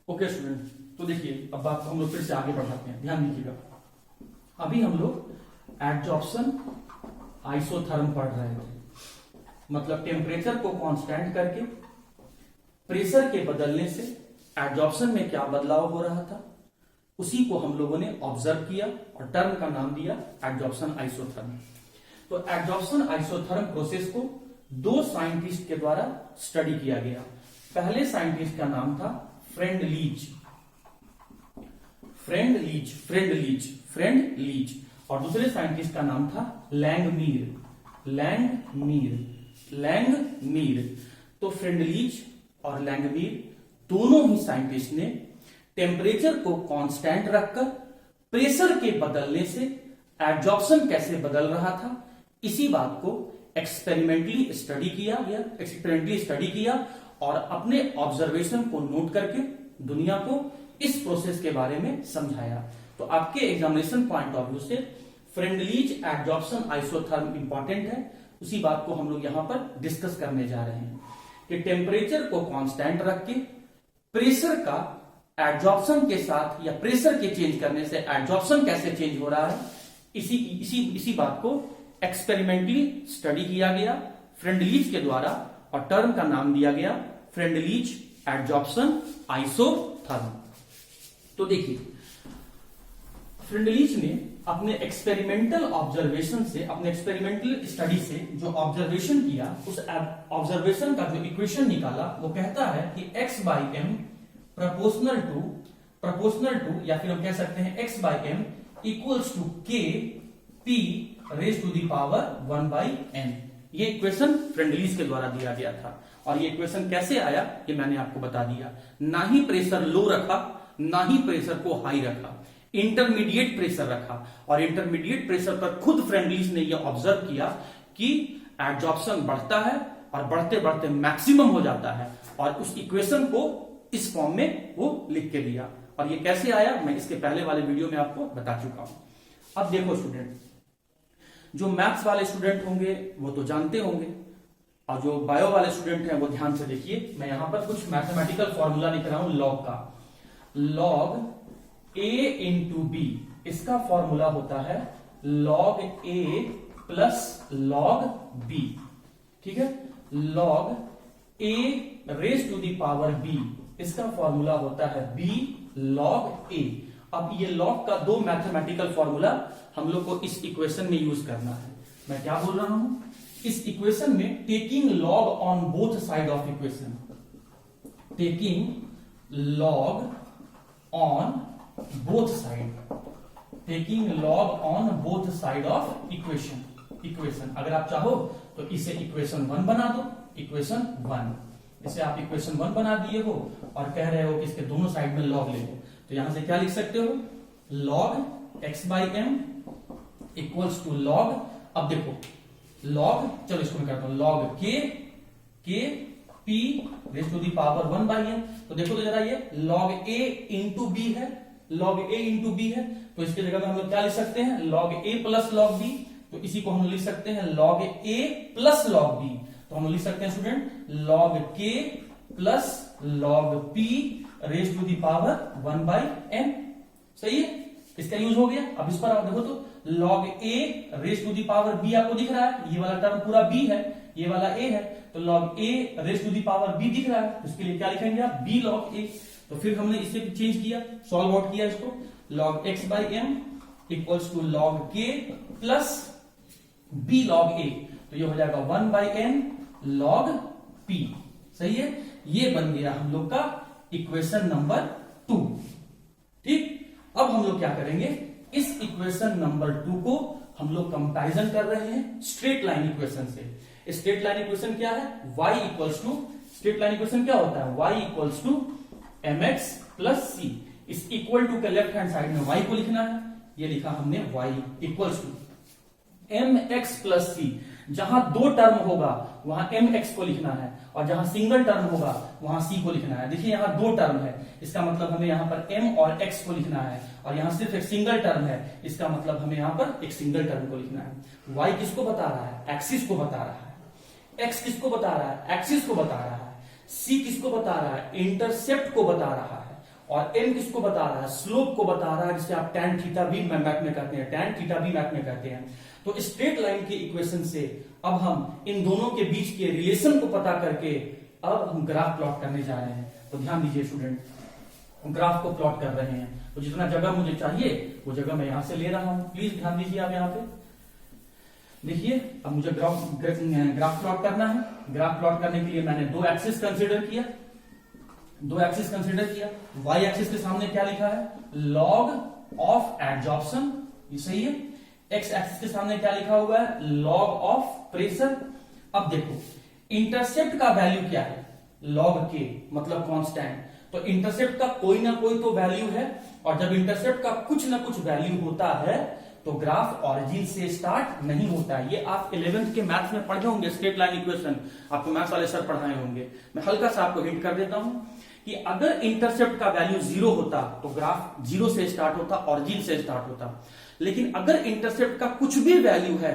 Okay student, तो देखिए अब बात को हम लोग फिर से आगे बढ़ाते हैं, ध्यान दीजिएगा। अभी हम लोग एडजॉर्प्शन आइसोथर्म पढ़ रहे थे, मतलब टेम्परेचर को कांस्टेंट करके प्रेशर के बदलने से एडजॉर्प्शन में क्या बदलाव हो रहा था, उसी को हम लोगों ने ऑब्जर्व किया और टर्म का नाम दिया एडजॉर्प्शन आइसोथर्म। तो एडजॉर्प्शन आइसोथर्म प्रोसेस को दो साइंटिस्ट के द्वारा स्टडी किया गया। पहले साइंटिस्ट का नाम था फ्रेंड लीच और दूसरे साइंटिस्ट का नाम था लैंगमीर। तो फ्रेंड लीच और लैंगमीर दोनों ही साइंटिस्ट ने टेम्परेचर को कांस्टेंट रखकर प्रेशर के बदलने से एडजॉर्प्शन कैसे बदल रहा था, इसी बात को एक्सपेरिमेंटली स्टडी किया और अपने ऑब्जर्वेशन को नोट करके दुनिया को इस प्रोसेस के बारे में समझाया। तो आपके एग्जामिनेशन पॉइंट ऑफ व्यू से Freundlich adsorption isotherm important है, उसी बात को हम लोग यहां पर डिस्कस करने जा रहे हैं कि टेम्परेचर को कांस्टेंट रख के प्रेशर का एडजॉर्प्शन के साथ या प्रेशर के चेंज करने से एडजॉर्प्शन कैसे चेंज हो रहा है, इसी बात को एक्सपेरिमेंटली स्टडी किया गया फ्रेंड लीच के द्वारा और टर्म का नाम दिया गया फ्रेंड लीच एडजॉर्प्शन आइसोथर्म। तो देखिए, फ्रेंड लीच ने अपने एक्सपेरिमेंटल ऑब्जर्वेशन से, अपने एक्सपेरिमेंटल स्टडी से जो ऑब्जर्वेशन किया, उस ऑब्जर्वेशन का जो इक्वेशन निकाला, वो कहता है कि x by M proportional to या फिर हम कह सकते हैं x by M equals to K P raise to the power 1 by n। ये इक्वेशन फ्रेंड लीच के द्वारा दिया गया था और ये इक्वेशन कैसे आया ये मैंने आपको बता दिया। ना ही प्रेशर लो रखा, ना ही प्रेशर को हाई रखा, इंटरमीडिएट प्रेशर रखा और इंटरमीडिएट प्रेशर पर खुद फ्रेंड लीच ने यह ऑब्जर्व किया कि एडजॉर्प्शन बढ़ता है और बढ़ते बढ़ते मैक्सिमम हो जाता है और उस इक्वेशन को इस फॉर्म में वो लिख के दिया। और ये कैसे आया मैं इसके पहले वाले वीडियो में आपको बता चुका हूं। अब देखो स्टूडेंट, जो मैथ्स वाले स्टूडेंट होंगे वो तो जानते होंगे और जो बायो वाले स्टूडेंट हैं वो ध्यान से देखिए। मैं यहां पर कुछ मैथमेटिकल फॉर्मूला लिख रहा हूं लॉग का। लॉग ए इंटू बी, इसका फॉर्मूला होता है log A plus log B. ठीक है, log A raise to the power B, इसका फॉर्मूला होता है बी लॉग ए। अब ये लॉग का दो मैथमेटिकल फॉर्मूला हम लोग को इस इक्वेशन में यूज करना है। मैं क्या बोल रहा हूं, इस इक्वेशन में taking log on both side of equation, taking log on both side of equation. अगर आप चाहो तो इसे इक्वेशन 1 बना दो, इक्वेशन 1। इसे आप इक्वेशन 1 बना दिए हो और कह रहे हो कि इसके दोनों साइड में लॉग ले लो, तो यहां से क्या लिख सकते हो, log x by M equals to log, अब देखो लॉग, चलो इसको मैं करता हूं लॉग के P raise to the power 1 by M. तो देखो तो जरा, ये लॉग a इंटू बी है, तो इसके जगह में हम लोग क्या लिख सकते हैं, log a plus log b। तो इसी को हम लिख सकते हैं log a plus log b। तो हम लिख सकते हैं student log k plus log p raise to the power 1 by n। सही है, इसका यूज हो गया। अब इस पर आप देखो तो log a raise to the power b आपको दिख रहा है, ये वाला टर्म पूरा b है, ये वाला a है, तो log a raise to the power b दिख रहा है, उसके लिए क्या लिखेंगे आप, b log a। तो फिर हमने इसे चेंज किया, सॉल्व आउट किया इसको, log x by M equals to log k plus b log a, तो ये हो जाएगा 1 बाई n log p। सही है, ये बन गया हम लोग का इक्वेशन नंबर 2। ठीक, अब हम लोग क्या करेंगे, इस इक्वेशन नंबर 2 को हम लोग कंपैरिजन कर रहे हैं स्ट्रेट लाइन इक्वेशन से। स्ट्रेट लाइन इक्वेशन क्या है, y equals to, straight line equation क्या होता है, y equals to mx plus c। इस इक्वल टू के लेफ्ट हैंड साइड में y को लिखना है, ये लिखा हमने y equals to mx plus c। जहां दो टर्म होगा वहां mx को लिखना है और जहां सिंगल टर्म होगा वहां c को लिखना है। देखिए यहां दो टर्म है, इसका मतलब हमें यहां पर m और x को लिखना है, और यहां सिर्फ एक सिंगल टर्म है, इसका मतलब हमें यहां पर एक सिंगल टर्म को लिखना है। y किसको बता रहा है, एक्सिस को बता रहा है, x किसको बता रहा है, एक्सिस को बता रहा है, c किसको बता रहा है, इंटरसेप्ट को बता रहा है, और m किसको बता रहा है, स्लोप को बता रहा है, जिसे आप tan थीटा भी मैथ में कहते हैं, tan थीटा भी मैथ में कहते हैं। तो स्ट्रेट लाइन के इक्वेशन से अब हम इन दोनों के बीच के रिलेशन को पता करके अब हम ग्राफ प्लॉट करने जा रहे हैं। तो ध्यान दीजिए स्टूडेंट, ग्राफ को प्लॉट कर रहे हैं, तो जितना जगह मुझे चाहिए वो जगह मैं यहां से ले रहा हूं। प्लीज ध्यान दीजिए आप यहाँ पे देखिए। अब मुझे ग्राफ प्लॉट करना है। ग्राफ प्लॉट करने के लिए मैंने दो एक्सिस कंसीडर किया, y एक्सिस के सामने क्या लिखा है, लॉग ऑफ एडजॉर्प्शन, ये सही है। x एक्सिस के सामने क्या लिखा हुआ है, लॉग ऑफ प्रेशर। अब देखो इंटरसेप्ट का वैल्यू क्या है, लॉग के मतलब कांस्टेंट, तो इंटरसेप्ट का कोई ना कोई तो वैल्यू है, और जब इंटरसेप्ट का कुछ ना कुछ वैल्यू होता है तो ग्राफ ऑरिजिन से स्टार्ट नहीं होता है। ये आप 11th के मैथ्स में पढ़े होंगे, स्ट्रेट लाइन इक्वेशन आपको मैथ्स वाले सर पढ़ाए होंगे। मैं हल्का सा आपको हिंट कर देता हूं कि अगर इंटरसेप्ट का वैल्यू 0 होता तो ग्राफ 0 से स्टार्ट होता, ऑरिजिन से स्टार्ट होता। लेकिन अगर इंटरसेप्ट का कुछ भी वैल्यू है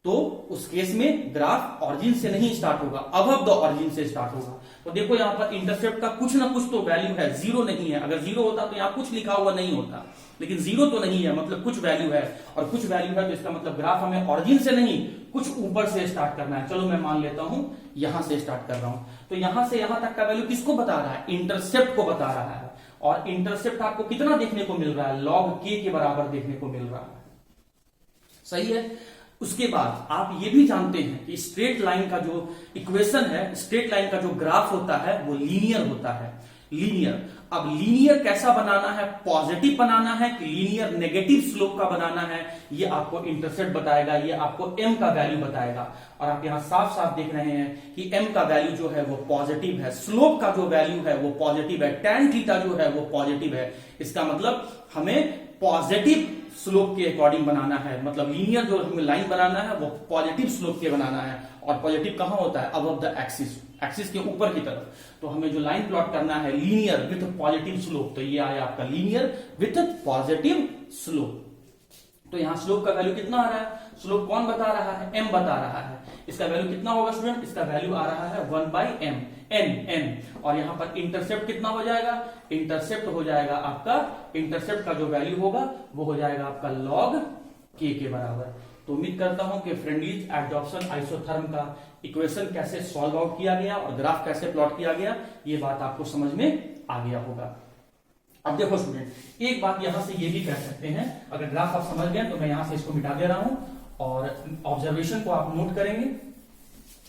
तो उस केस में ग्राफ ऑरिजिन से नहीं स्टार्ट होगा, अबव द ऑरिजिन से स्टार्ट होगा। तो देखो यहां पर इंटरसेप्ट का कुछ ना कुछ तो वैल्यू है, 0 नहीं है। अगर 0 होता तो यहां कुछ लिखा हुआ नहीं होता, लेकिन 0 तो नहीं है, मतलब कुछ वैल्यू है, और कुछ वैल्यू है तो इसका मतलब ग्राफ हमें ऑरिजिन से नहीं कुछ ऊपर से स्टार्ट करना है। चलो मैं मान लेता हूं यहां से स्टार्ट कर रहा हूं, तो यहां से यहां तक का वैल्यू किसको बता रहा है, इंटरसेप्ट को बता रहा है। और इंटरसेप्ट आपको कितना देखने को मिल रहा है, लॉग के बराबर देखने को मिल रहा है, सही है। उसके बाद आप ये भी जानते हैं कि स्ट्रेट लाइन का जो इक्वेशन है, स्ट्रेट लाइन का जो ग्राफ होता है वो लीनियर होता है, लीनियर। अब लीनियर कैसा बनाना है, पॉजिटिव बनाना है कि लीनियर नेगेटिव स्लोप का बनाना है, ये आपको इंटरसेप्ट बताएगा, ये आपको m का वैल्यू बताएगा। और आप यहां साफ साफ देख रहे हैं कि m का वैल्यू जो है वो पॉजिटिव है, स्लोप का जो वैल्यू है वो पॉजिटिव है, tan थीटा जो है वो पॉजिटिव है। इसका मतलब हमें पॉजिटिव स्लोप के अकॉर्डिंग बनाना है, मतलब लीनियर जो हमें लाइन बनाना है वो पॉजिटिव स्लोप के बनाना है। और पॉजिटिव कहां होता है, अबव द एक्सिस, एक्सिस के ऊपर की तरफ। तो हमें जो लाइन प्लॉट करना है लीनियर विथ पॉजिटिव स्लोप, तो ये आया आपका लीनियर विथ पॉजिटिव स्लोप। तो यहां स्लोप का वैल्यू कितना आ रहा है, स्लोप कौन बता रहा है, m बता रहा है। इसका वैल्यू कितना होगा स्टूडेंट, इसका वैल्यू आ रहा है 1/m, n। और यहां पर इंटरसेप्ट कितना हो जाएगा, इंटरसेप्ट हो जाएगा आपका, इंटरसेप्ट का जो वैल्यू होगा वो हो जाएगा आपका log k के बराबर। तो उम्मीद करता हूं कि फ्रेंडलीज एडजॉर्प्शन आइसोथर्म का इक्वेशन कैसे सॉल्व आउट किया गया और ग्राफ कैसे प्लॉट किया गया, ये बात आपको समझ में आ गया होगा। अब देखो स्टूडेंट, एक बात यहां से ये भी कह सकते हैं, अगर ग्राफ आप समझ गए तो मैं यहां से इसको मिटा दे रहा हूं, और ऑब्जर्वेशन को आप नोट करेंगे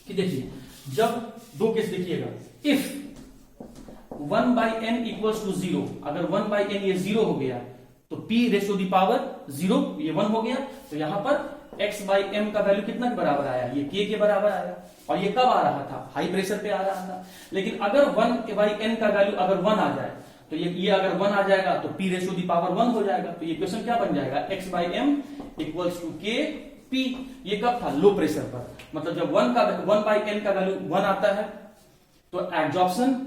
कि देखिए जब दो केस देखिएगा, इफ 1/n इक्वल्स टू 0, अगर 1/n ये 0 हो गया तो p रेशो दी पावर 0 ये 1 हो गया, तो यहां पर x/m का वैल्यू कितना के बराबर आया, ये k के बराबर आया। और ये कब आ रहा था, हाई प्रेशर पे आ रहा था। लेकिन अगर 1/n का वैल्यू अगर 1 आ जाए तो ये अगर 1 आ जाएगा तो p रेशो दी पावर 1 हो जाएगा। तो ये क्वेश्चन क्या बन जाएगा, x/m equals to k p। ये कब था, लो प्रेशर पर, मतलब जब 1/n का वैल्यू 1 आता है तो एडजॉर्प्शन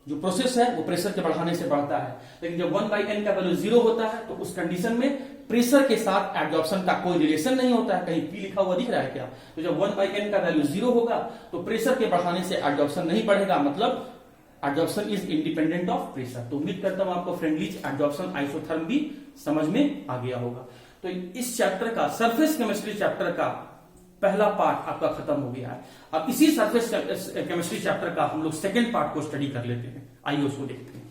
जो प्रोसेस है वो प्रेशर के बढ़ाने से बढ़ता है। लेकिन जब 1/n का वैल्यू 0 होता है तो उस कंडीशन में प्रेशर के साथ एडजॉर्प्शन का कोई रिलेशन नहीं होता है। कहीं p लिखा हुआ दिख रहा है क्या, तो जब 1/n का वैल्यू 0 होगा तो प्रेशर के बढ़ाने से एडजॉर्प्शन नहीं बढ़ेगा, मतलब adsorption is independent of pressure. तो उम्मीद करता हूं आपको फ्रेंडलीज एडजॉर्प्शन आइसोथर्म भी समझ में आ गया होगा। तो इस चैप्टर का, सरफेस केमिस्ट्री चैप्टर का पहला पार्ट आपका खत्म हो गया है। अब इसी सरफेस केमिस्ट्री चैप्टर का हम लोग सेकेंड पार्ट को स्टडी कर लेते हैं, आइए उसको देखते हैं।